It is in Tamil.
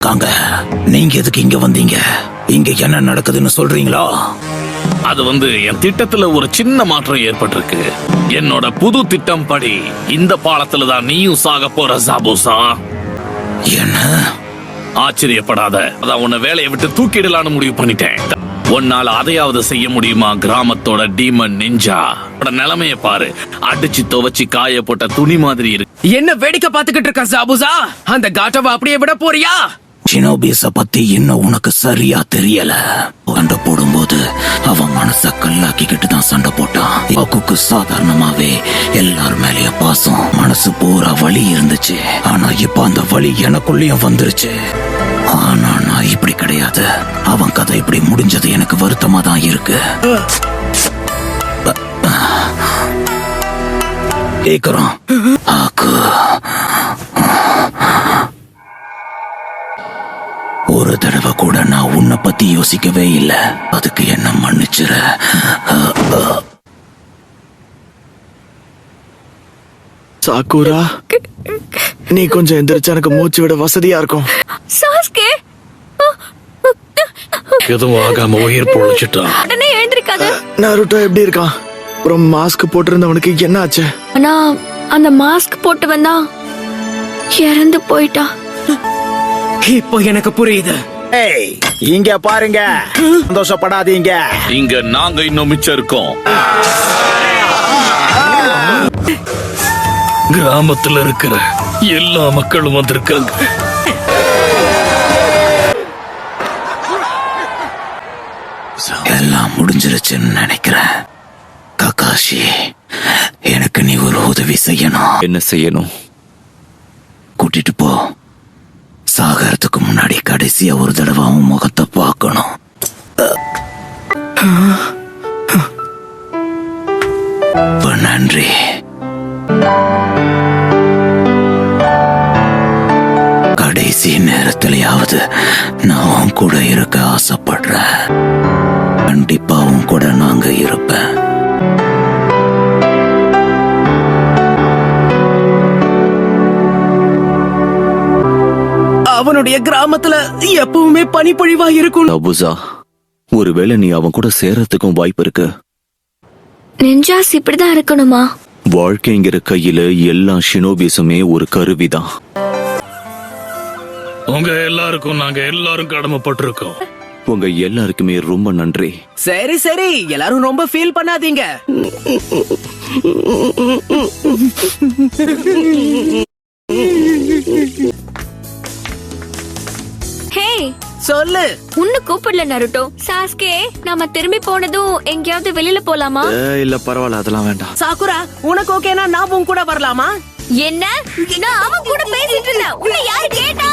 இருக்காங்க. நீங்க எதுக்கு இங்க வந்தீங்க? இங்க என்ன நடக்குதுன்னு சொல்றீங்களா? அது என் திட்டத்துல ஒரு சின்ன மாற்றம் ஏற்பட்டிருக்கு. என்னோட புது திட்டம் படி இந்த பாலத்துல தான் நீயும் சாக போற ஜாபூசா. என்ன? ஆச்சரியப்படாத, அதான் உன்னை வேலையை விட்டு தூக்கிடலான்னு முடிவு பண்ணிட்டேன். உன்னால அதையாவது செய்ய முடியுமா கிராமத்தோட டீமன் நிஞ்சா? நிலைமைய பாரு, அடிச்சு துவச்சு காய போட்ட துணி மாதிரி இருக்கு. என்ன வேடிக்கை பார்த்துக்கிட்டு இருக்க ஜாபூசா? அந்த காட்டவை அப்படியே விட போறியா? ஷினோபிஸ பத்தி இன்னும் உனக்கு சரியா தெரியல. சண்டை போடும்போது அவன் மனச கல்லாக்கிக்கிட்டு தான் சண்டை போட்டான். பாக்குக்கு சாதாரணமாவே எல்லார் மேலய பாசம், மனசு பூரா வலி இருந்துச்சு. ஆனா இப்ப அந்த வலி எனக்குள்ளயும் வந்துருச்சு. ஆனா நான் இப்படி கிடையாது. அவன் கதை இப்படி முடிஞ்சது எனக்கு வருத்தமா தான் இருக்கு. கேக்குறான் ஆக்கு. ஒரு தடவை கூட நான் உன்னை பத்தி யோசிக்கவே இல்லை. அதுக்கு என்ன மன்னிச்சிர. சாக்குரா, நீ கொஞ்சம் எந்திரிச்சு எனக்கு மூச்சு விட வசதியா இருக்கும். சாஸ்கே எதுவும் ஆகாம உயிர் பொழைச்சிட்டான். உடனே எழுந்திருக்காத. நாருட்டோ எப்படி இருக்கான்? அப்புறம் மாஸ்க் போட்டிருந்தவனுக்கு என்ன ஆச்சு? ஆனா அந்த மாஸ்க் போட்டு வந்தா இறந்து போயிட்டா. இப்போ எனக்கு புரியுது. இங்க பாருங்க, சந்தோஷப்படாதீங்க. இங்க நாங்க இன்னும் மிச்சம் இருக்கோம். கிராமத்துல இருக்கிற எல்லா மக்களும் வந்திருக்காங்க. எல்லாம் முடிஞ்சிருச்சுன்னு நினைக்கிறேன். ககாஷி, எனக்கு நீ ஒரு உதவி செய்யணும். என்ன செய்யணும்? கூட்டிட்டு போ. சாகறதுக்கு முன்னாடி கடைசியா ஒரு தடவை அவன் முகத்தை பார்க்கணும். நன்றி. கடைசி நேரத்திலேயாவது நான் உன் கூட இருக்க ஆசைப்படுறேன். கண்டிப்பா உன் கூட நாங்க இருப்பேன். அவனுடைய கிராமத்துல எப்பவுமே பனிப்பொழிவா இருக்கும். அபுசா, ஒருவேளை நீ அவன் கூட சேர்றதுக்கும் வாய்ப்பு இருக்கு. நெஞ்சாஸ் இப்படிதான் இருக்கணுமா? வாழ்க்கைங்கிற கையில எல்லா ஷினோபிஸுமே ஒரு கருவிதான். உங்க எல்லாருக்கும் நாங்க எல்லாரும் கடமைப்பட்டிருக்கோம். உங்க எல்லாருக்குமே ரொம்ப நன்றி. சரி சரி, எல்லாரும் ரொம்ப ஃபீல் பண்ணாதீங்க. ஹே, சொல்லு. உன்னை கூப்பிடல நருட்டோ. சாஸ்கே, நாம திரும்பி போனதும் எங்கேயாவது வெளியில போலாமா? இல்ல பரவாயில்ல, அதெல்லாம் வேண்டாம். சாக்குரா, உனக்கு ஓகேனா நான் உன் கூட வரலாமா? என்ன? நான் அவன் கூட பேசிட்டு இருந்தேன். உன்னை யாரு கேட்டா?